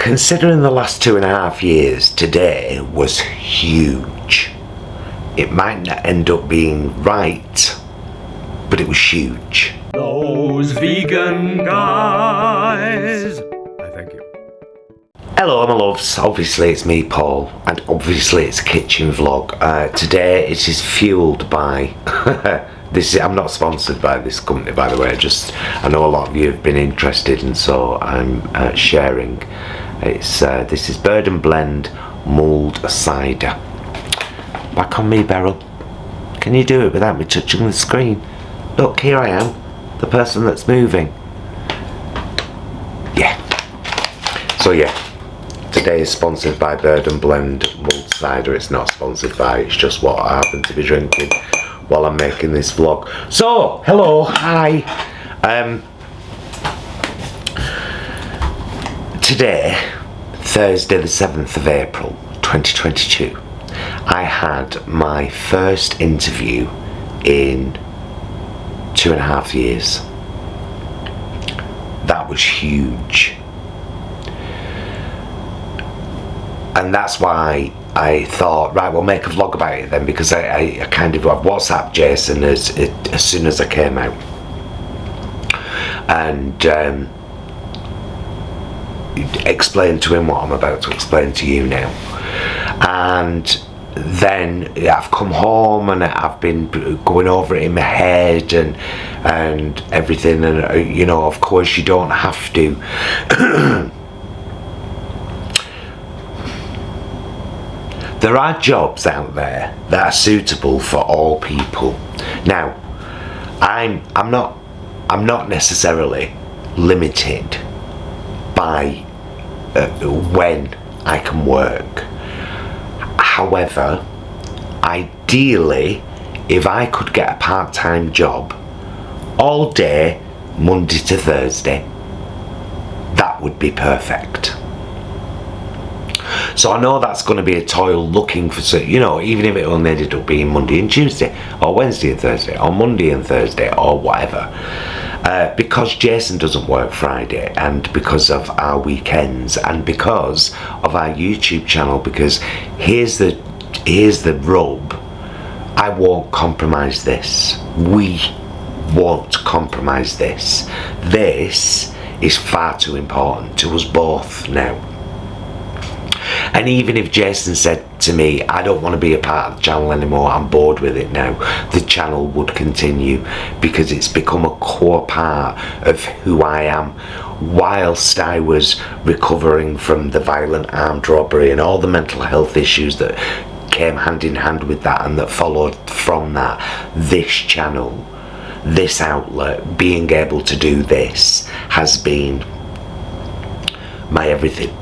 Considering the last 2.5 years, today was huge. It might not end up being right, but it was huge. Those vegan guys. Thank you. Hello my loves, obviously it's me Paul, and obviously it's a kitchen vlog. Today it is fueled by, I'm not sponsored by this company by the way, I know a lot of you have been interested and so I'm sharing. This is Bird and Blend mulled cider. Back on me Beryl, can you do it without me touching the screen? Look, here I am, the person that's moving. Yeah. So yeah, today is sponsored by Bird and Blend mulled cider. It's not sponsored by, it's just what I happen to be drinking while I'm making this vlog. So, hello, hi. Today, Thursday the 7th of April 2022, I had my first interview in 2.5 years. That was huge. And that's why I thought, right, we'll make a vlog about it then, because I kind of WhatsApped Jason as soon as I came out. And explained to him what I'm about to explain to you now. And then I've come home and I've been going over it in my head and everything, and you know, of course you don't have to there are jobs out there that are suitable for all people. Now I'm not necessarily limited by when I can work. However, ideally, if I could get a part-time job all day, Monday to Thursday, that would be perfect. So I know that's going to be a toil looking for, you know, even if it only ended up being Monday and Tuesday, or Wednesday and Thursday, or Monday and Thursday, or whatever. Because Jason doesn't work Friday, and because of our weekends, and because of our YouTube channel, because here's the rub, I won't compromise this. We won't compromise this. This is far too important to us both now. And even if Jason said to me, I don't want to be a part of the channel anymore, I'm bored with it now, the channel would continue, because it's become a core part of who I am. Whilst I was recovering from the violent armed robbery and all the mental health issues that came hand in hand with that and that followed from that, this channel, this outlet, being able to do this has been my everything.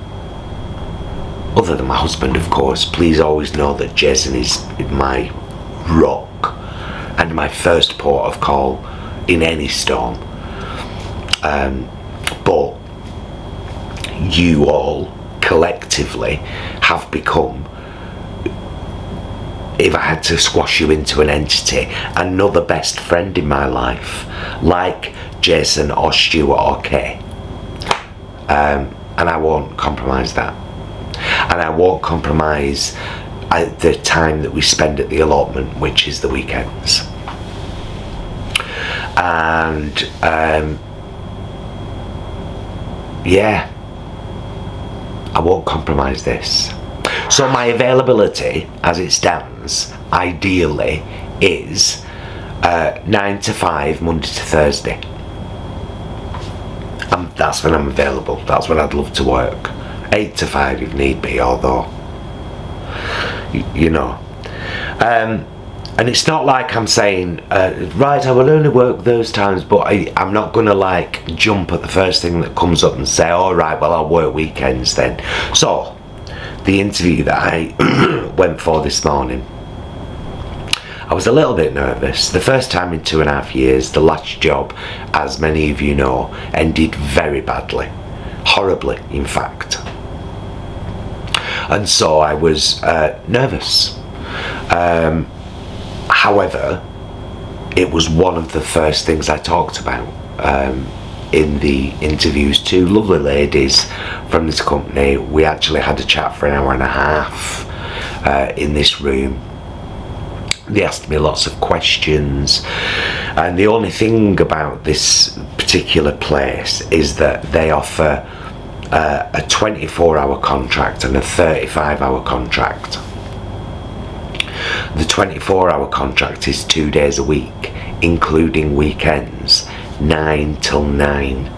Other than my husband, of course. Please always know that Jason is my rock and my first port of call in any storm. But you all collectively have become, if I had to squash you into an entity, another best friend in my life, like Jason or Stuart or Kay. And I won't compromise that. And I won't compromise the time that we spend at the allotment, which is the weekends. And yeah, I won't compromise this. So my availability, as it stands, ideally is 9 to 5, Monday to Thursday. That's when I'm available. That's when I'd love to work. 8 to 5 if need be, although, you know. And it's not like I'm saying, right, I will only work those times, but I'm not going to like jump at the first thing that comes up and say, all right, well, I'll work weekends then. So, the interview that I went for this morning, I was a little bit nervous. The first time in 2.5 years, the last job, as many of you know, ended very badly. Horribly, in fact. And so I was nervous. However, it was one of the first things I talked about in the interviews. Two lovely ladies from this company. We actually had a chat for an hour and a half in this room. They asked me lots of questions, and the only thing about this particular place is that they offer a 24-hour contract and a 35-hour contract. The 24-hour contract is 2 days a week, including weekends, 9 till 9.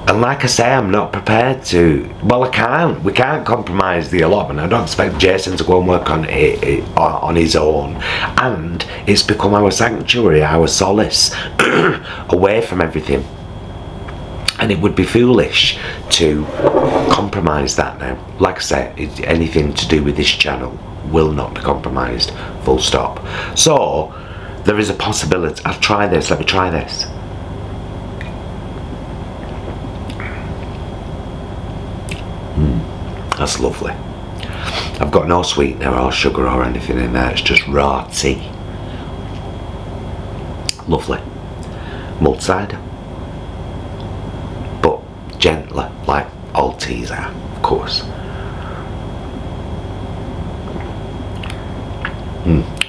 And like I say, I'm not prepared to. Well, we can't compromise the allotment. I don't expect Jason to go and work on it on his own. And it's become our sanctuary, our solace, away from everything. And it would be foolish to compromise that now. Like I say, anything to do with this channel will not be compromised, full stop. So, there is a possibility. I'll try this, let me try this. That's lovely. I've got no sweetener or sugar or anything in there, it's just raw tea. Lovely. Mulled cider. But gentler, like all teas are, of course.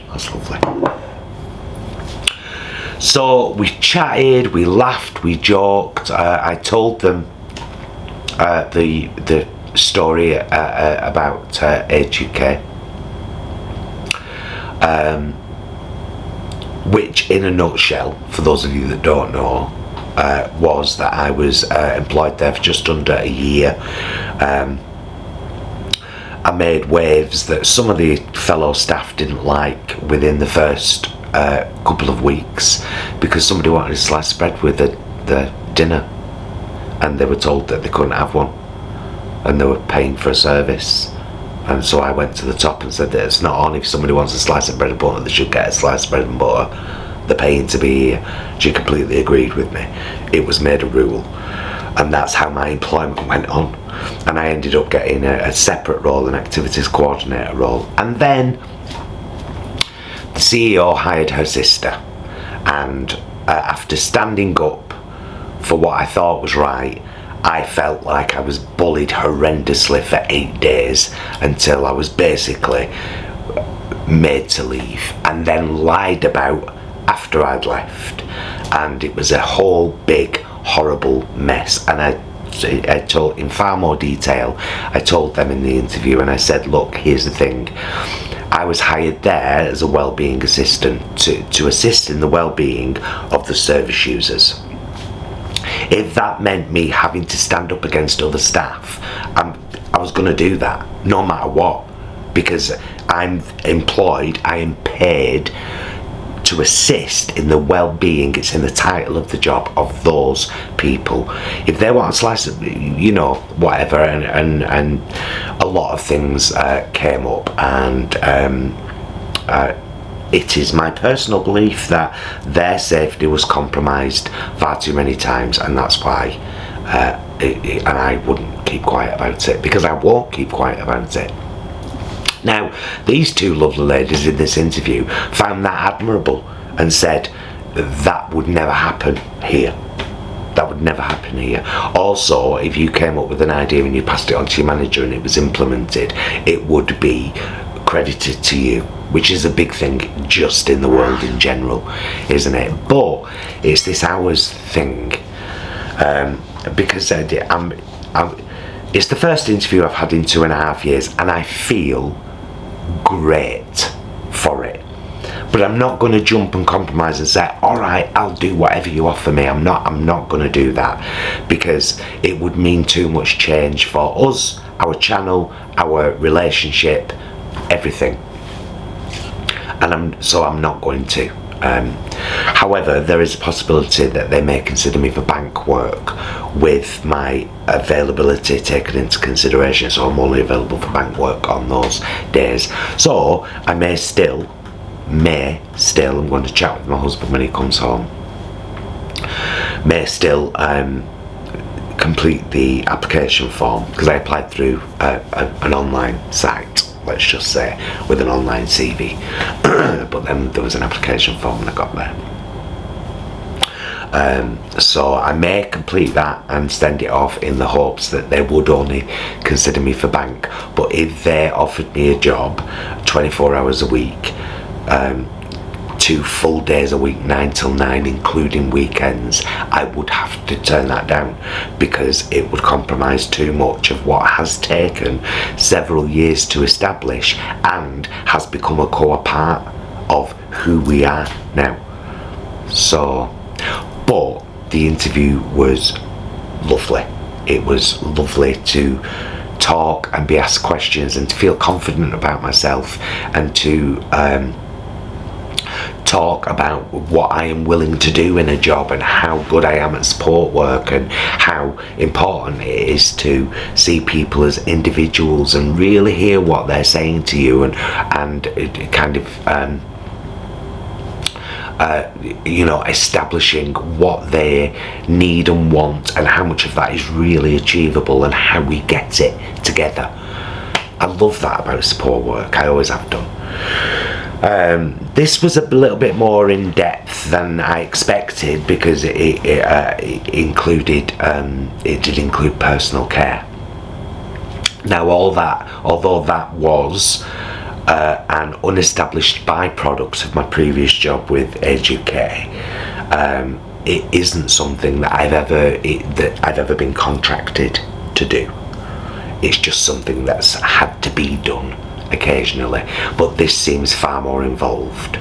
That's lovely. So we chatted, we laughed, we joked. I told them the story about Age UK, which in a nutshell, for those of you that don't know, was that I was employed there for just under a year. I made waves that some of the fellow staff didn't like within the first couple of weeks, because somebody wanted a slice of bread with the dinner and they were told that they couldn't have one and they were paying for a service. And so I went to the top and said that it's not on, if somebody wants a slice of bread and butter, they should get a slice of bread and butter. They're paying to be here. She completely agreed with me. It was made a rule, and that's how my employment went on. And I ended up getting a separate role, an activities coordinator role. And then the CEO hired her sister, and after standing up for what I thought was right, I felt like I was bullied horrendously for 8 days until I was basically made to leave, and then lied about after I'd left. And it was a whole big horrible mess. And I told in far more detail, I told them in the interview, and I said, look, here's the thing, I was hired there as a wellbeing assistant to assist in the well-being of the service users. If that meant me having to stand up against other staff, I was going to do that no matter what, because I'm employed, I am paid to assist in the well-being, it's in the title of the job, of those people. If they want a slice of, you know, whatever, and a lot of things came up, and it is my personal belief that their safety was compromised far too many times, and that's why and I wouldn't keep quiet about it, because I won't keep quiet about it. Now, these two lovely ladies in this interview found that admirable and said that would never happen here. That would never happen here. Also, if you came up with an idea and you passed it on to your manager and it was implemented, it would be credited to you, which is a big thing just in the world in general, isn't it? But it's this hours thing, because it's the first interview I've had in 2.5 years, and I feel great for it. But I'm not going to jump and compromise and say, all right, I'll do whatever you offer me. I'm not going to do that, because it would mean too much change for us, our channel, our relationship, everything. And I'm not going to. However, there is a possibility that they may consider me for bank work with my availability taken into consideration, so I'm only available for bank work on those days. So I may still, I'm going to chat with my husband when he comes home, may still complete the application form, because I applied through an online site, let's just say, with an online CV. But then there was an application form when I got there. So I may complete that and send it off in the hopes that they would only consider me for bank. But if they offered me a job 24 hours a week, 2 full days a week, 9 till 9, including weekends, I would have to turn that down, because it would compromise too much of what has taken several years to establish and has become a core part of who we are now. So, but the interview was lovely. It was lovely to talk and be asked questions and to feel confident about myself, and to talk about what I am willing to do in a job, and how good I am at support work, and how important it is to see people as individuals and really hear what they're saying to you, and it kind of establishing what they need and want, and how much of that is really achievable, and how we get it together. I love that about support work. I always have done. This was a little bit more in depth than I expected, because it included it did include personal care. Now, although that was an unestablished byproduct of my previous job with AGK, it isn't something that I've ever been contracted to do. It's just something that's had to be done occasionally, but this seems far more involved.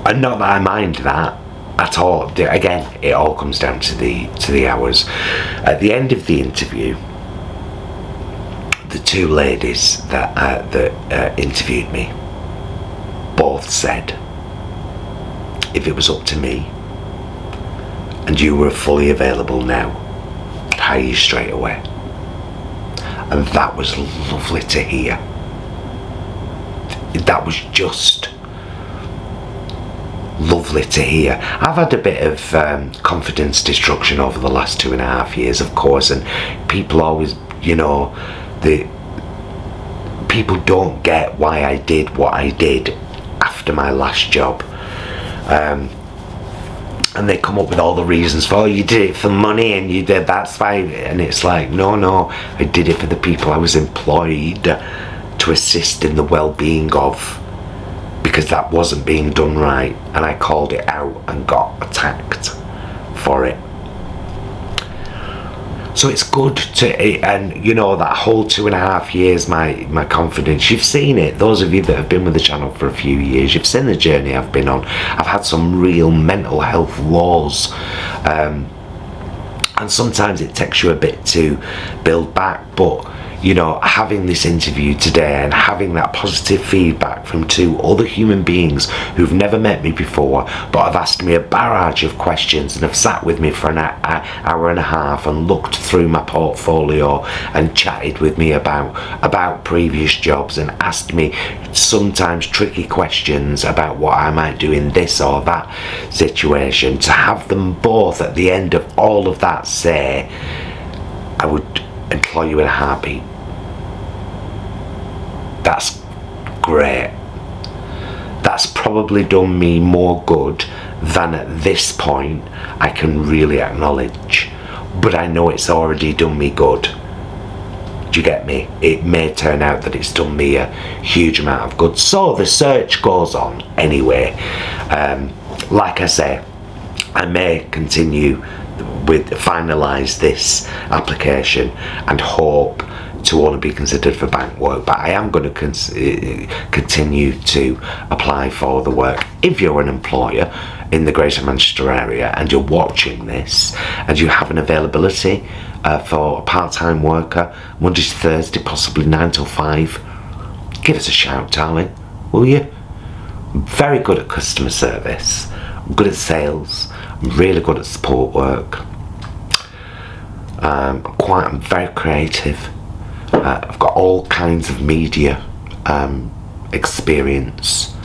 And not that I mind that at all. Again, it all comes down to the hours. At the end of the interview, the 2 ladies that interviewed me both said, if it was up to me and you were fully available now, I'd hire you straight away. And that was lovely to hear. That was just lovely to hear. I've had a bit of confidence destruction over the last 2.5 years, of course, and people always, people don't get why I did what I did after my last job. And they come up with all the reasons for, you did it for money and you did, that's fine. And it's like, no, I did it for the people I was employed to assist in the well-being of, because that wasn't being done right, and I called it out and got attacked for it. So it's good to, and that whole 2.5 years, my confidence, you've seen it. Those of you that have been with the channel for a few years, you've seen the journey I've been on. I've had some real mental health woes, and sometimes it takes you a bit to build back, but having this interview today and having that positive feedback from 2 other human beings who've never met me before, but have asked me a barrage of questions and have sat with me for an hour and a half and looked through my portfolio and chatted with me about previous jobs and asked me sometimes tricky questions about what I might do in this or that situation, to have them both at the end of all of that say, I would employ you in a heartbeat. That's great. That's probably done me more good than at this point I can really acknowledge, but I know it's already done me good. Do you get me? It may turn out that it's done me a huge amount of good. So the search goes on anyway. Like I say, I may continue with finalise this application and hope to only be considered for bank work, but I am going to continue to apply for the work. If you're an employer in the Greater Manchester area and you're watching this and you have an availability for a part-time worker, Monday to Thursday, possibly 9 till 5, give us a shout, darling, will you? I'm very good at customer service, I'm good at sales, I'm really good at support work. I'm very creative. I've got all kinds of media experience.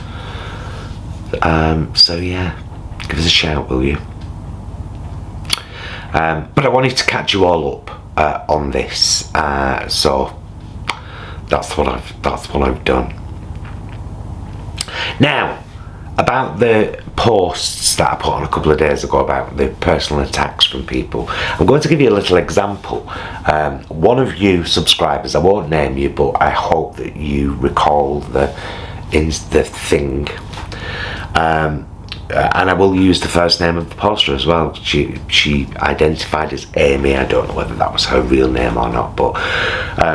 So yeah, give us a shout, will you? But I wanted to catch you all up on this. So that's what I've done. Now, about the posts that I put on a couple of days ago about the personal attacks from people. I'm going to give you a little example. One of you subscribers, I won't name you, but I hope that you recall the thing. And I will use the first name of the poster as well. She identified as Amy. I don't know whether that was her real name or not, but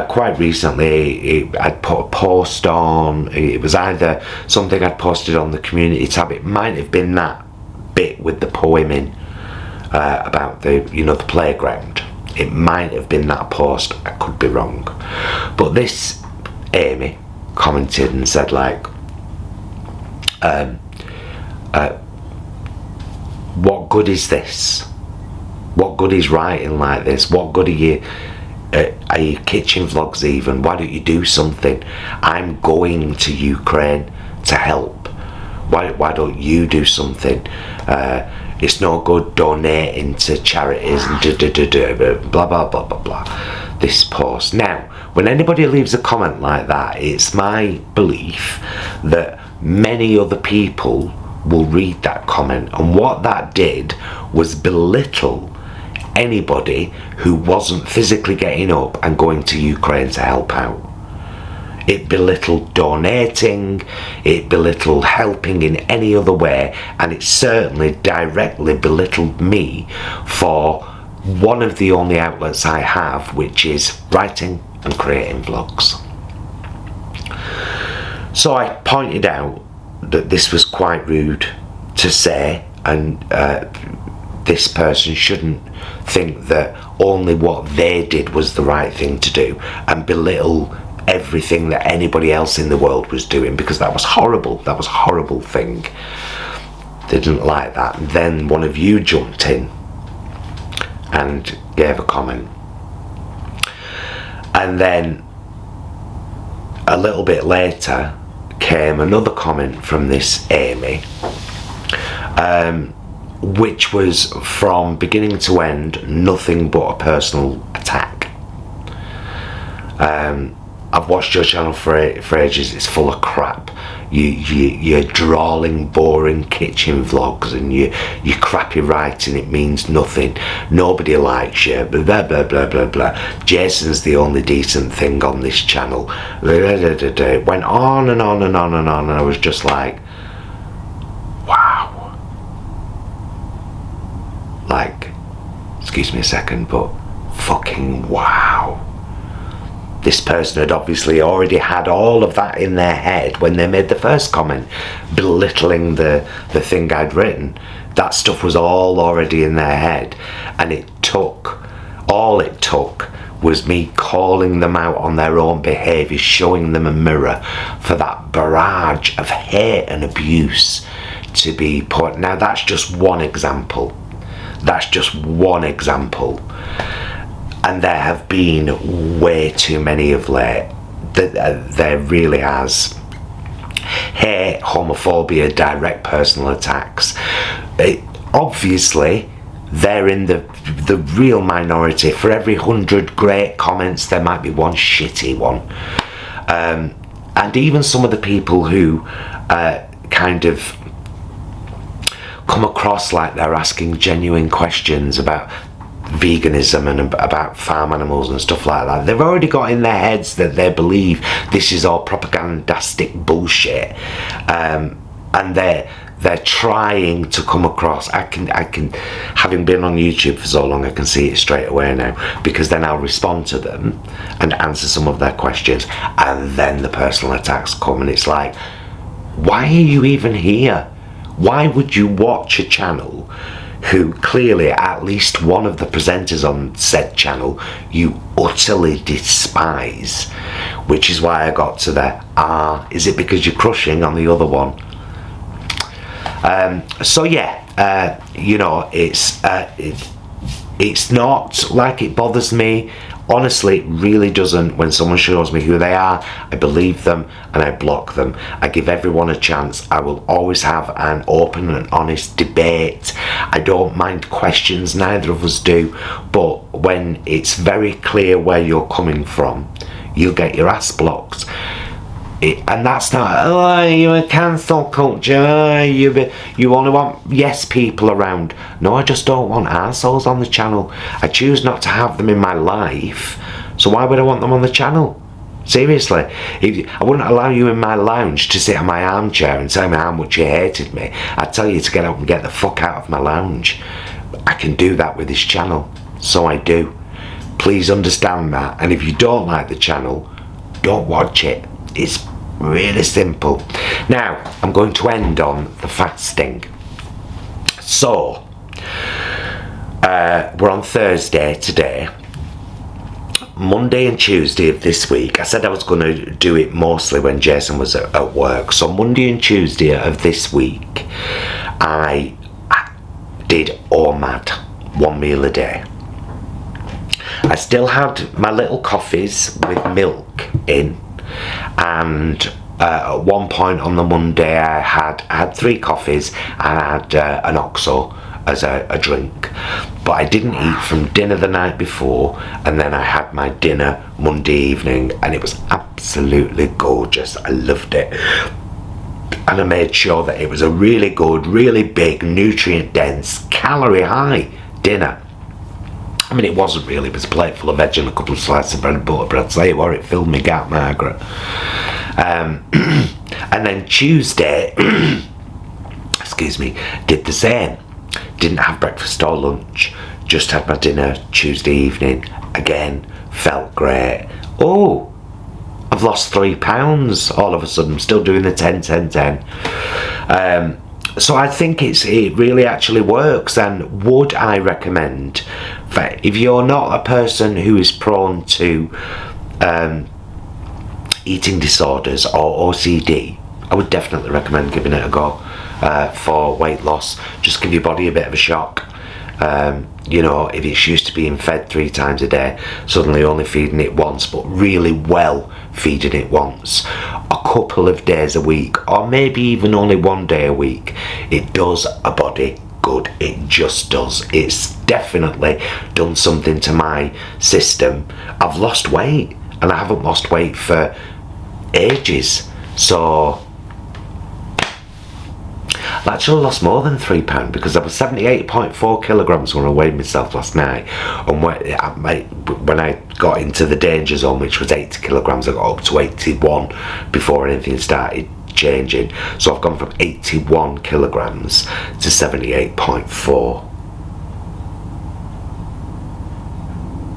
quite recently I'd put a post on. It was either something I'd posted on the community tab. It might have been that bit with the poem in about the playground. It might have been that post. I could be wrong, but this Amy commented and said like, what good is this? What good is writing like this? What good are you kitchen vlogs even? Why don't you do something? I'm going to Ukraine to help. Why don't you do something? It's no good donating to charities and blah blah blah blah blah. This post. Now, when anybody leaves a comment like that, it's my belief that many other people will read that comment, and what that did was belittle anybody who wasn't physically getting up and going to Ukraine to help out. It belittled donating, it belittled helping in any other way, and it certainly directly belittled me for one of the only outlets I have, which is writing and creating vlogs. So I pointed out that this was quite rude to say, and this person shouldn't think that only what they did was the right thing to do and belittle everything that anybody else in the world was doing, because that was horrible. That was a horrible thing. They didn't like that. And then one of you jumped in and gave a comment, and then a little bit later came another comment from this Amy, which was from beginning to end nothing but a personal attack. I've watched your channel for ages. It's full of crap. You're drawling, boring kitchen vlogs, and you crappy writing. It means nothing. Nobody likes you. Blah blah blah blah blah. Jason's the only decent thing on this channel. It went on and on and on and on, and I was just like, wow. Like, excuse me a second, but fucking wow. This person had obviously already had all of that in their head when they made the first comment, belittling the thing I'd written. That stuff was all already in their head, and all it took was me calling them out on their own behaviour, showing them a mirror for that barrage of hate and abuse to be put. Now that's just one example. That's just one example. And there have been way too many of late. There really has. Hate, homophobia, direct personal attacks. Obviously, they're in the real minority. For every 100 great comments, there might be one shitty one. And even some of the people who kind of come across like they're asking genuine questions about veganism and about farm animals and stuff like that, they've already got in their heads that they believe this is all propagandistic bullshit, and they're trying to come across. I can having been on YouTube for so long, I can see it straight away now, because then I'll respond to them and answer some of their questions, and then the personal attacks come, and it's like, why are you even here? Why would you watch a channel who clearly at least one of the presenters on said channel you utterly despise? Which is why I got to the is it because you're crushing on the other one? So yeah, you know, it's not like it bothers me. Honestly, it really doesn't. When someone shows me who they are, I believe them and I block them. I give everyone a chance. I will always have an open and honest debate. I don't mind questions, neither of us do, but when it's very clear where you're coming from, you'll get your ass blocked. And that's not, oh, you're a cancel culture, oh, you only want yes people around. No, I just don't want arseholes on the channel. I choose not to have them in my life, so why would I want them on the channel? Seriously, I wouldn't allow you in my lounge to sit on my armchair and tell me how much you hated me. I'd tell you to get up and get the fuck out of my lounge. I can do that with this channel, so I do. Please understand that, and if you don't like the channel, don't watch it. It's really simple. Now, I'm going to end on the fasting. So, we're on Thursday today. Monday and Tuesday of this week, I said I was going to do it mostly when Jason was at work. So Monday and Tuesday of this week, I did OMAD, 1 meal a day. I still had my little coffees with milk in, and at one point on the Monday I had 3 coffees and I had an OXO as a drink, but I didn't eat from dinner the night before, and then I had my dinner Monday evening, and it was absolutely gorgeous. I loved it, and I made sure that it was a really good, really big, nutrient dense, calorie high dinner. I mean, it wasn't really, it was a plate full of veg and a couple of slices of bread and butter, but I'll tell you what, it filled me gap, Margaret. And then Tuesday, excuse me, did the same. Didn't have breakfast or lunch, just had my dinner Tuesday evening. Again, felt great. Oh, I've lost 3 pounds all of a sudden. I'm still doing the 10-10-10. So I think it really actually works, and would I recommend that if you're not a person who is prone to eating disorders or OCD, I would definitely recommend giving it a go. For weight loss, just give your body a bit of a shock. You know, if it's used to being fed 3 times a day, suddenly only feeding it once, but really well feeding it once, a couple of days a week, or maybe even only 1 day a week, it does a body good. It just does. It's definitely done something to my system. I've lost weight, and I haven't lost weight for ages, so I actually lost more than 3 pounds, because I was 78.4 kilograms when I weighed myself last night, and when I got into the danger zone, which was 80 kilograms, I got up to 81 before anything started changing. So I've gone from 81 kilograms to 78.4.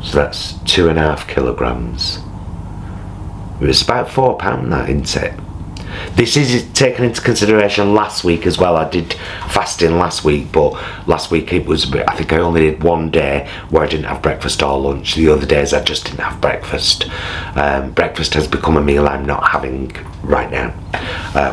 So that's 2.5 kilograms. It was about £4 that, isn't it? This is taken into consideration last week as well. I did fasting last week, but last week it was, I think I only did 1 day where I didn't have breakfast or lunch. The other days I just didn't have breakfast. Breakfast has become a meal I'm not having right now,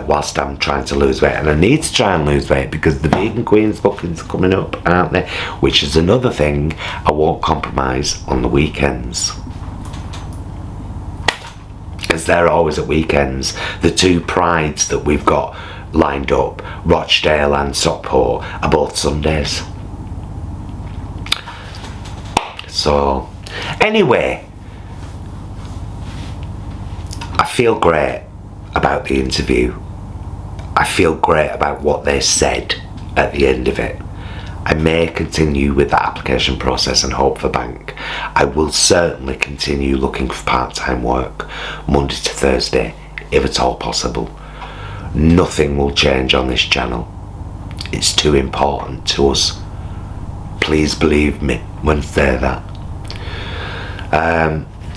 whilst I'm trying to lose weight. And I need to try and lose weight because the Vegan Queen's bookings are coming up, aren't they? Which is another thing I won't compromise on the weekends, as they're always at weekends. The 2 prides that we've got lined up, Rochdale and Stockport, are both Sundays. So anyway, I feel great about the interview. I feel great about what they said at the end of it. I may continue with the application process and hope for bank. I will certainly continue looking for part-time work Monday to Thursday, if at all possible. Nothing will change on this channel. It's too important to us. Please believe me when I say that.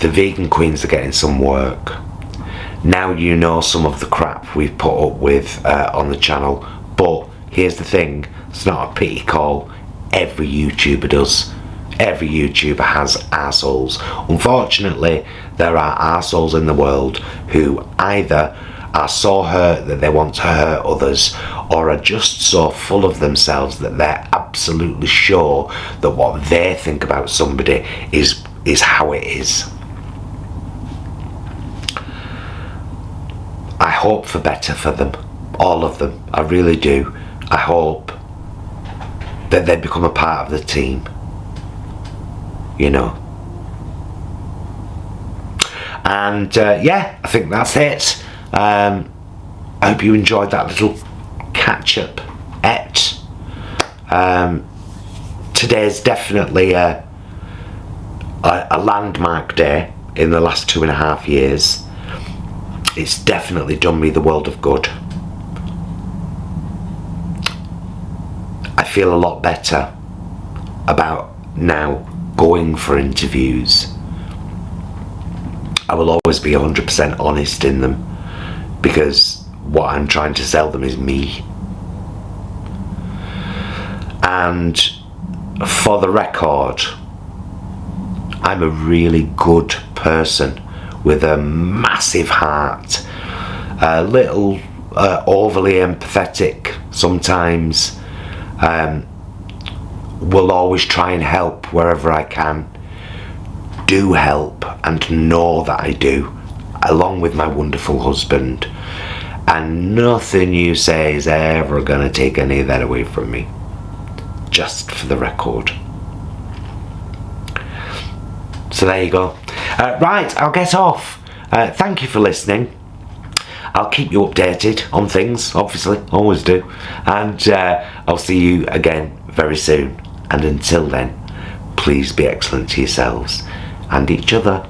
The Vegan Queens are getting some work. Now you know some of the crap we've put up with on the channel, but here's the thing, it's not a pity call. Every YouTuber does. Every YouTuber has arseholes. Unfortunately, there are arseholes in the world who either are so hurt that they want to hurt others, or are just so full of themselves that they're absolutely sure that what they think about somebody is how it is. I hope for better for them, all of them. I really do. I hope that they become a part of the team, you know. And yeah, I think that's it. I hope you enjoyed that little catch-up. Today's definitely a landmark day in the last 2.5 years. It's definitely done me the world of good. I feel a lot better about now going for interviews. I will always be 100% honest in them, because what I'm trying to sell them is me. And for the record, I'm a really good person with a massive heart, a little overly empathetic sometimes, will always try and help wherever I can, do help and know that I do, along with my wonderful husband, and nothing you say is ever going to take any of that away from me, just for the record. So there you go. Right, I'll get off. Thank you for listening. I'll keep you updated on things, obviously, always do, and I'll see you again very soon. And until then, please be excellent to yourselves and each other,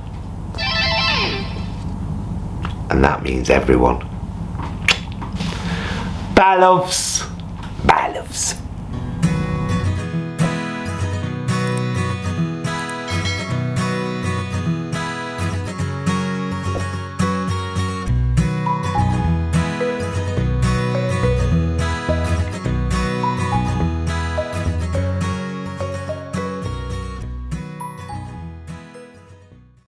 and that means everyone. Bye, loves.